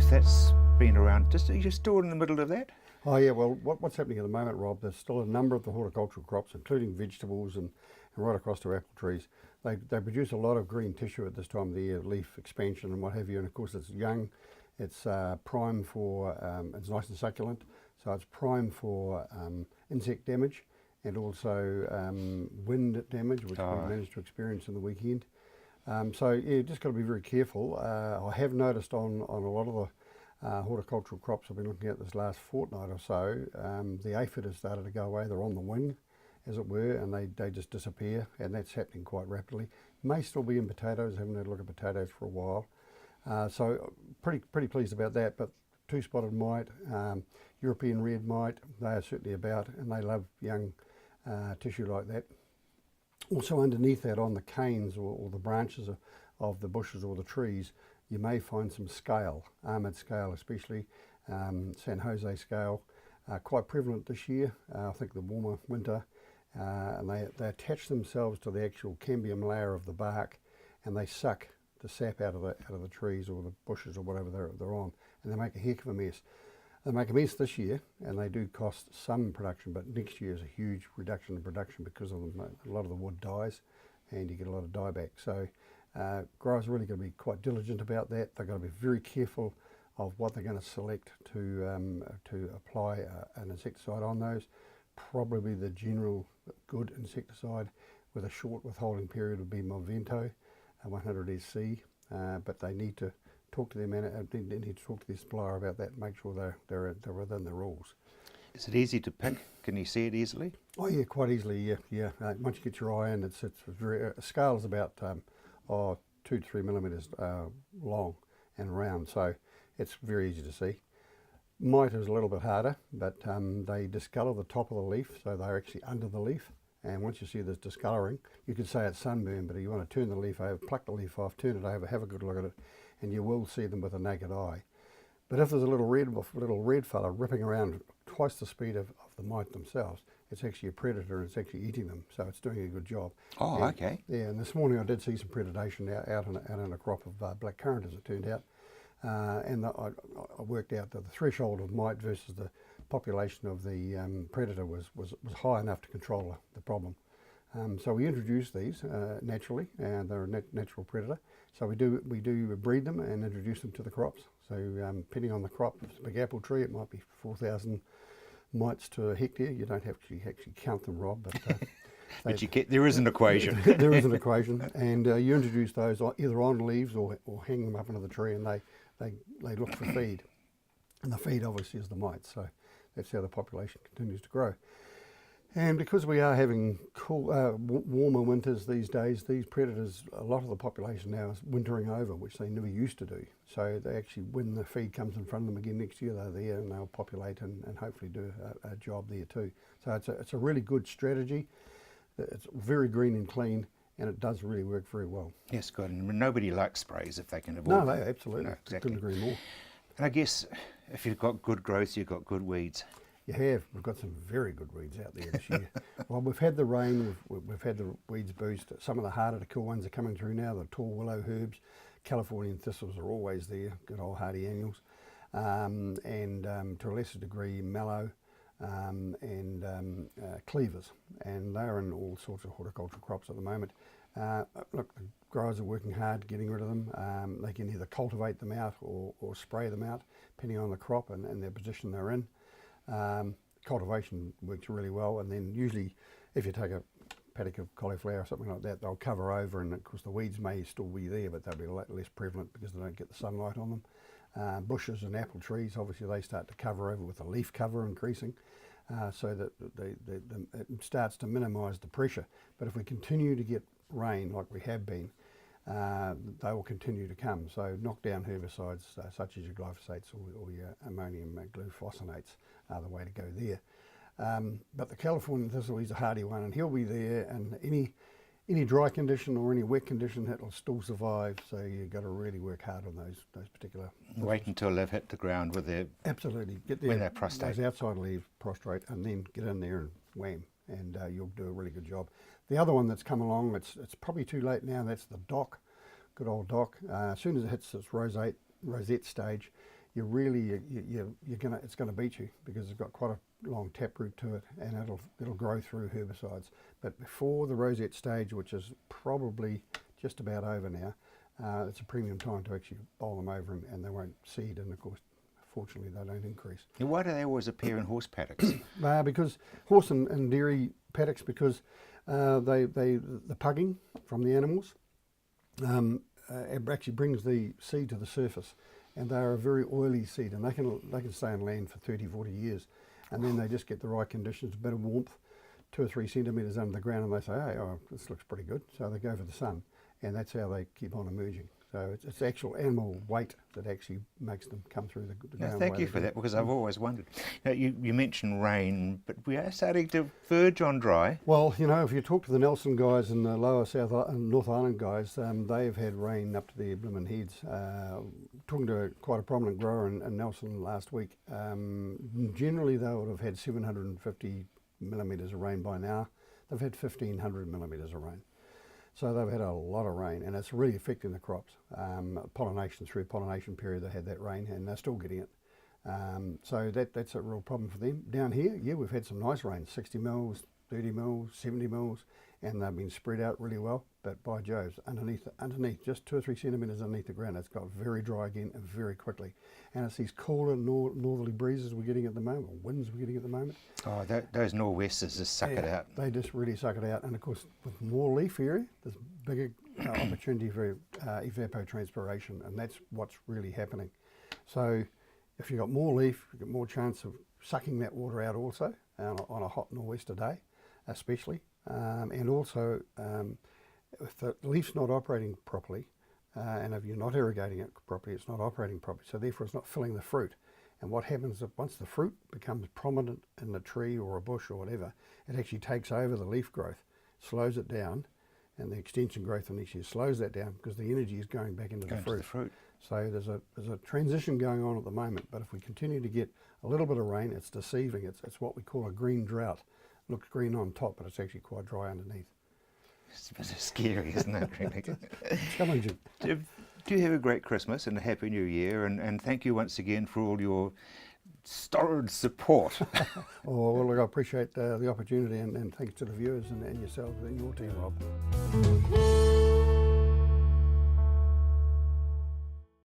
growth, that's been around. Are you still in the middle of that? Oh yeah, well what's happening at the moment, Rob, there's still a number of the horticultural crops, including vegetables and right across to apple trees. They produce a lot of green tissue at this time of the year, leaf expansion and what have you, and of course it's young, it's prime for, it's nice and succulent, so it's prime for insect damage and also wind damage, which we managed to experience in the weekend. So yeah, just got to be very careful. I have noticed on a lot of the horticultural crops I've been looking at this last fortnight or so, the aphid has started to go away. They're on the wing, as it were, and they just disappear, and that's happening quite rapidly. May still be in potatoes. I haven't had a look at potatoes for a while, so pretty pleased about that. But two-spotted mite, European red mite, they are certainly about, and they love young tissue like that. Also underneath that, on the canes or the branches of the bushes or the trees, you may find some scale, armoured scale especially, San Jose scale, quite prevalent this year. I think the warmer winter, and they attach themselves to the actual cambium layer of the bark, and they suck the sap out of the trees or the bushes or whatever they're on, and they make a heck of a mess. They make a mess this year, and they do cost some production, but next year is a huge reduction in production because of them. A lot of the wood dies, and you get a lot of dieback. So growers are really going to be quite diligent about that. They've got to be very careful of what they're going to select to apply an insecticide on those. Probably the general good insecticide with a short withholding period would be Movento 100 SC, but they need to talk to they need to talk to the supplier about that and make sure they're within the rules. Is it easy to pick? Can you see it easily? Oh yeah, quite easily. Yeah. Once you get your eye in, it's very. A scale is about 2 to 3 millimeters long and round, so it's very easy to see. Mite is a little bit harder, but they discolour the top of the leaf, so they're actually under the leaf. And once you see this discolouring, you could say it's sunburn, but you want to turn the leaf over, pluck the leaf off, turn it over, have a good look at it, and you will see them with a naked eye. But if there's a little red fella ripping around twice the speed of the mite themselves, it's actually a predator and it's actually eating them, so it's doing a good job. Oh, okay. Yeah, and this morning I did see some predation out in a crop of black currant, as it turned out. And I worked out that the threshold of mite versus the population of the predator was high enough to control the problem. So we introduced these naturally, and they're a natural predator. So we do breed them and introduce them to the crops. So depending on the crop, if it's a big apple tree, it might be 4,000 mites to a hectare. You don't have to actually count them, Rob, but but there is an equation. There is an equation, and you introduce those either on leaves or hang them up into the tree, and they look for feed, and the feed obviously is the mites. So that's how the population continues to grow. And because we are having cool, warmer winters these days, these predators, a lot of the population now is wintering over, which they never used to do. So they actually, when the feed comes in front of them again next year, they're there and they'll populate and hopefully do a job there too. So it's a really good strategy. It's very green and clean, and it does really work very well. Yes, good. And nobody likes sprays if they can avoid No, them. absolutely. No, exactly. Couldn't agree more. And I guess if you've got good growth, you've got good weeds. You have. We've got some very good weeds out there this year. Well, we've had the rain, we've had the weeds boost. Some of the harder to kill ones are coming through now. The tall willow herbs, Californian thistles are always there, good old hardy annuals. And to a lesser degree, mallow and cleavers. And they're in all sorts of horticultural crops at the moment. Look, the growers are working hard getting rid of them. They can either cultivate them out or spray them out, depending on the crop and their position they're in. Cultivation works really well, and then usually if you take a paddock of cauliflower or something like that, they'll cover over, and of course the weeds may still be there, but they'll be less prevalent because they don't get the sunlight on them. Bushes and apple trees, obviously they start to cover over with a leaf cover increasing, so that it starts to minimise the pressure. But if we continue to get rain like we have been, they will continue to come. So knock down herbicides such as your glyphosates or your ammonium glufosinate are the way to go there. But the Californian thistle is a hardy one, and he'll be there, and any dry condition or any wet condition, it'll still survive. So you've got to really work hard on those particular. Wait until they've hit the ground with their absolutely get there when they're prostrate. Those outside leaves prostrate, and then get in there and wham, and you'll do a really good job. The other one that's come along, it's probably too late now. That's the dock, good old dock. As soon as it hits its rosette stage, it's gonna beat you because it's got quite a long taproot to it, and it'll grow through herbicides. But before the rosette stage, which is probably just about over now, it's a premium time to actually bowl them over, and they won't seed, and of course, fortunately, they don't increase. And why do they always appear in horse paddocks? Because horse and dairy paddocks, because the pugging from the animals it actually brings the seed to the surface, and they are a very oily seed, and they can stay on land for 30, 40 years, and then they just get the right conditions, a bit of warmth, 2 or 3 centimetres under the ground, and they say, hey, this looks pretty good, so they go for the sun, and that's how they keep on emerging. So it's actual animal weight that actually makes them come through the ground. Thank you for that, because I've always wondered. Now, you mentioned rain, but we are starting to verge on dry. Well, if you talk to the Nelson guys and the lower and North Island guys, they've had rain up to their blooming heads. Talking to quite a prominent grower in Nelson last week, generally they would have had 750 millimetres of rain by now. They've had 1,500 millimetres of rain. So they've had a lot of rain, and it's really affecting the crops. Pollination period, they had that rain, and they're still getting it. So that's a real problem for them. Down here, yeah, we've had some nice rain, 60 mils, 30 mils, 70 mils, and they've been spread out really well. But by Jove's, underneath, just 2 or 3 centimetres underneath the ground, it's got very dry again and very quickly. And it's these cooler northerly breezes we're getting at the moment, or winds we're getting at the moment. Oh, those nor'westers just suck it out. They just really suck it out. And of course, with more leaf area, there's bigger opportunity for evapotranspiration, and that's what's really happening. So if you've got more leaf, you've got more chance of sucking that water out also on a hot nor'wester day, especially. And also, if the leaf's not operating properly, and if you're not irrigating it properly, it's not operating properly, so therefore it's not filling the fruit. And what happens is once the fruit becomes prominent in the tree or a bush or whatever, it actually takes over the leaf growth, slows it down, and the extension growth the next year slows that down because the energy is going back into the fruit. So there's a transition going on at the moment, but if we continue to get a little bit of rain, it's deceiving. It's what we call a green drought. Looks green on top, but it's actually quite dry underneath. It's a bit scary, isn't it, really? Challenging. Do you have a great Christmas and a Happy New Year, and thank you once again for all your storied support. Oh, well, look, I appreciate the opportunity, and thanks to the viewers and yourselves and your team, Rob.